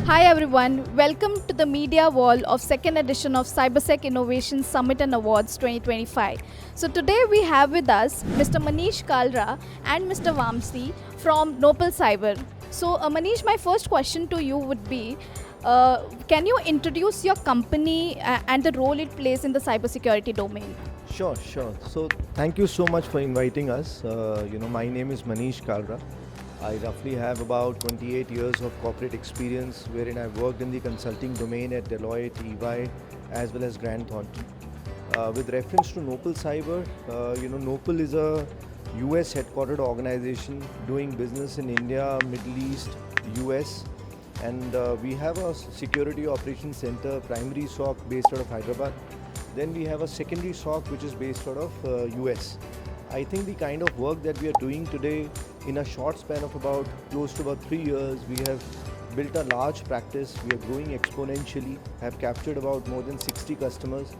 Hi everyone, welcome to the Media Wall of second edition of CyberSec Innovation Summit and Awards 2025. So today we have with us Mr. Manish Kalra and Mr. Vamsi from NopalCyber. So Manish, my first question to you would be, can you introduce your company and the role it plays in the cybersecurity domain? Sure. So thank you so much for inviting us. My name is Manish Kalra. I roughly have about 28 years of corporate experience wherein I've worked in the consulting domain at Deloitte, EY, as well as Grant Thornton. With reference to NopalCyber, Nopal is a US headquartered organization doing business in India, Middle East, US, and we have a security operations center, primary SOC based out of Hyderabad. Then we have a secondary SOC which is based out of US. I think the kind of work that we are doing today in a short span of close to about 3 years, we have built a large practice. We are growing exponentially, have captured about more than 60 customers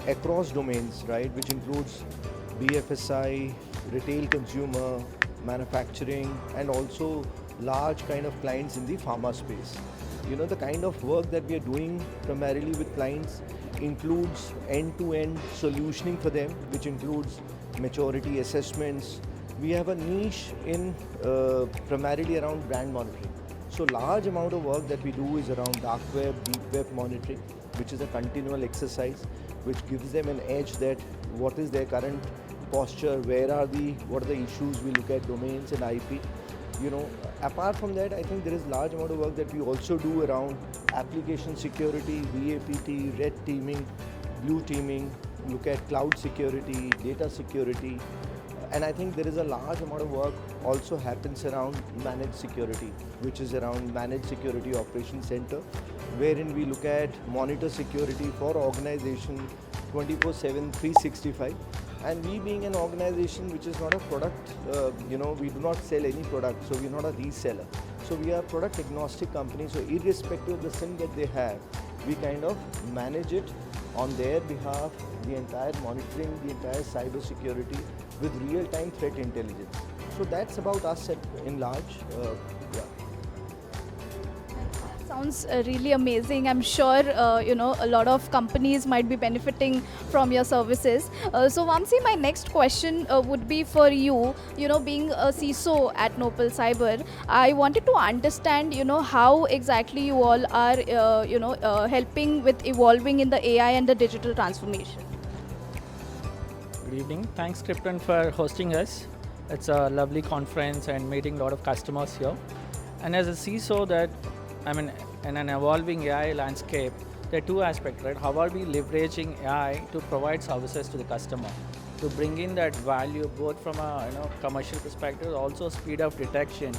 across domains, right, which includes BFSI, retail consumer, manufacturing, and also large kind of clients in the pharma space. The kind of work that we are doing primarily with clients includes end-to-end solutioning for them, which includes maturity assessments. We have a niche in primarily around brand monitoring. So large amount of work that we do is around dark web, deep web monitoring, which is a continual exercise, which gives them an edge that what is their current posture, what are the issues. We look at domains and IP. Apart from that, I think there is large amount of work that we also do around application security, VAPT, red teaming, blue teaming, look at cloud security, data security, and I think there is a large amount of work also happens around managed security, which is around managed security operations center, wherein we look at monitor security for organization 24/7, 365. And we being an organization which is not a product, we do not sell any product, so we're not a reseller. So we are a product agnostic company, so irrespective of the SIM that they have, we kind of manage it on their behalf, the entire monitoring, the entire cyber security with real-time threat intelligence. So that's about us in large. Sounds really amazing. I'm sure a lot of companies might be benefiting from your services. So Vamsi, my next question would be for you. Being a CISO at NopalCyber, I wanted to understand how exactly you all are helping with evolving in the AI and the digital transformation. Good evening. Thanks, Krypton, for hosting us. It's a lovely conference and meeting a lot of customers here. And as a CISO, in an evolving AI landscape, there are two aspects, right? How are we leveraging AI to provide services to the customer, to bring in that value both from a commercial perspective, also speed of detection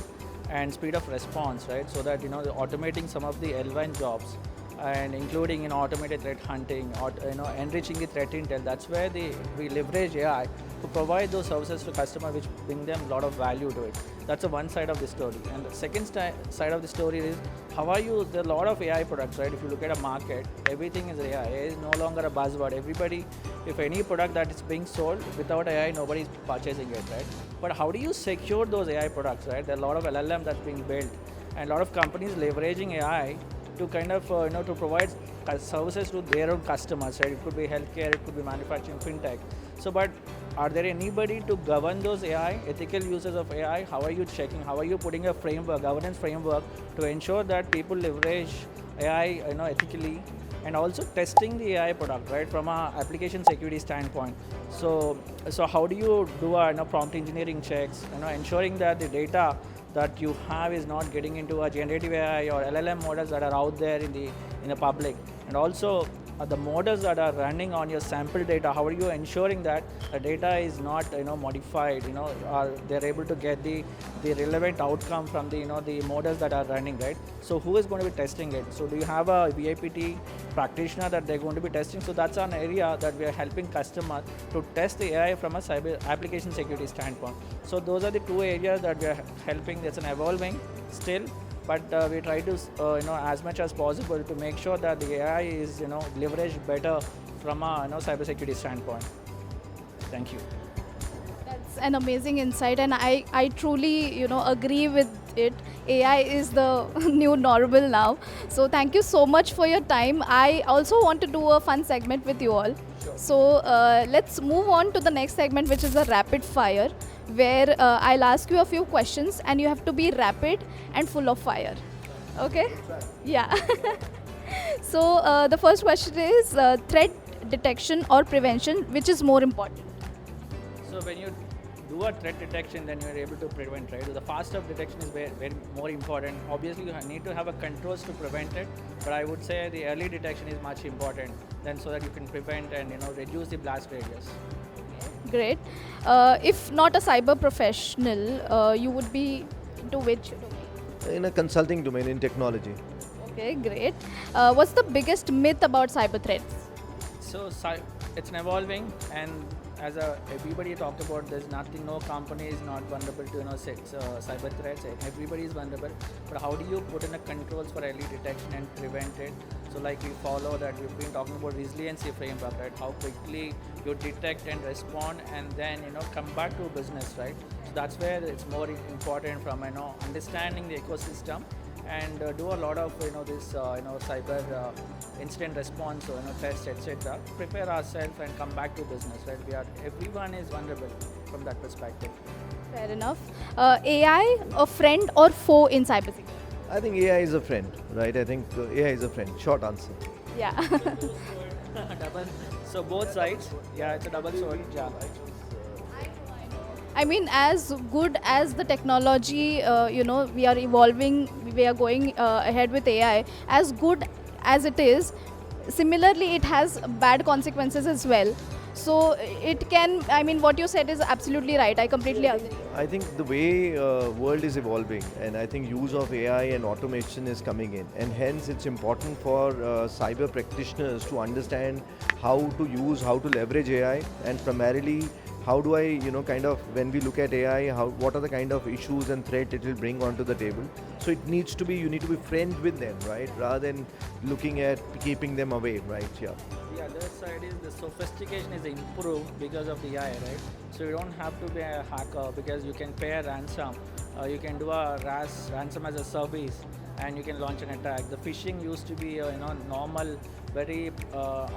and speed of response, right? So that automating some of the L1 jobs and including automated threat hunting or enriching the threat intel. That's where we leverage AI to provide those services to customers, which bring them a lot of value to it. That's the one side of the story. And the second side of the story is there are a lot of AI products, right? If you look at a market, everything is AI. AI is no longer a buzzword. Everybody, if any product that is being sold without AI, nobody is purchasing it, right? But how do you secure those AI products, right? There are a lot of LLM that's being built, and a lot of companies leveraging AI to kind of to provide services to their own customers, right? It could be healthcare, it could be manufacturing, fintech. So, but are there anybody to govern those AI, ethical uses of AI? How are you checking? How are you putting a framework, governance framework to ensure that people leverage AI, ethically, and also testing the AI product, right, from a application security standpoint? So how do you do prompt engineering checks, ensuring that the data that you have is not getting into a generative AI or LLM models that are out there in the public, and also the models that are running on your sample data. How are you ensuring that the data is not modified, or they're able to get the relevant outcome from the the models that are running, right? So who is going to be testing it? So do you have a VAPT practitioner that they're going to be testing? So that's an area that we are helping customers to test the AI from a cyber application security standpoint. So those are the two areas that we are helping. That's an evolving still, but we try to as much as possible to make sure that the AI is leveraged better from a cybersecurity standpoint. Thank you. That's an amazing insight, and I truly, agree with it. AI is the new normal now. So thank you so much for your time. I also want to do a fun segment with you all. So let's move on to the next segment, which is a rapid fire, where I'll ask you a few questions, and you have to be rapid and full of fire. Okay? Yeah. So the first question is threat detection or prevention, which is more important? So when you do a threat detection, then you are able to prevent, right? So the fast of detection is very more important. Obviously, you need to have a controls to prevent it, but I would say the early detection is much important, then so that you can prevent and reduce the blast radius. Great. If not a cyber professional, you would be into which domain? In a consulting domain in technology. Okay, great. What's the biggest myth about cyber threats? So it's an evolving, and as everybody talked about, there's nothing, no company is not vulnerable to cyber threats. Everybody is vulnerable, but how do you put in a controls for early detection and prevent it? So like we follow that, we've been talking about resiliency framework, right? How quickly you detect and respond, and then come back to business, right? So that's where it's more important from understanding the ecosystem, and do a lot of this cyber incident response, tests, etc. Prepare ourselves and come back to business, right? Everyone is vulnerable from that perspective. Fair enough. AI, a friend or foe in cybersecurity? I think AI is a friend, right? I think AI is a friend. Short answer. Yeah. So both sides, yeah, it's a double sword. Yeah. I mean, as good as the technology, we are evolving, we are going ahead with AI, as good as it is, similarly, it has bad consequences as well. So it can, what you said is absolutely right. I completely agree. I think the way world is evolving, and I think use of AI and automation is coming in, and hence it's important for cyber practitioners to understand how to use, how to leverage AI, and primarily how do I, when we look at AI, what are the kind of issues and threat it will bring onto the table. So it needs to be, you need to be friend with them, right? Rather than looking at keeping them away, right? Yeah. The other side is the sophistication is improved because of the AI, right? So you don't have to be a hacker because you can pay a ransom. You can do a ransom as a service, and you can launch an attack. The phishing used to be normal, very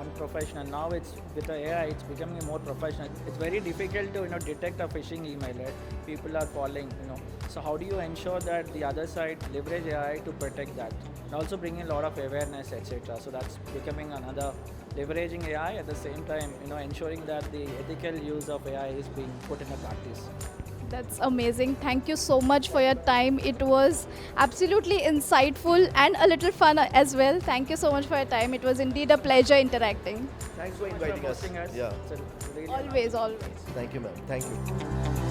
unprofessional. Now it's with the AI, it's becoming more professional. It's very difficult to detect a phishing email, right? People are falling, So how do you ensure that the other side leverage AI to protect that, and also bring in a lot of awareness, etc. So that's becoming another leveraging AI at the same time, ensuring that the ethical use of AI is being put into practice. That's amazing. Thank you so much for your time. It was absolutely insightful and a little fun as well. Thank you so much for your time. It was indeed a pleasure interacting. Thanks for inviting us. Yeah. Always, always. Thank you, ma'am. Thank you.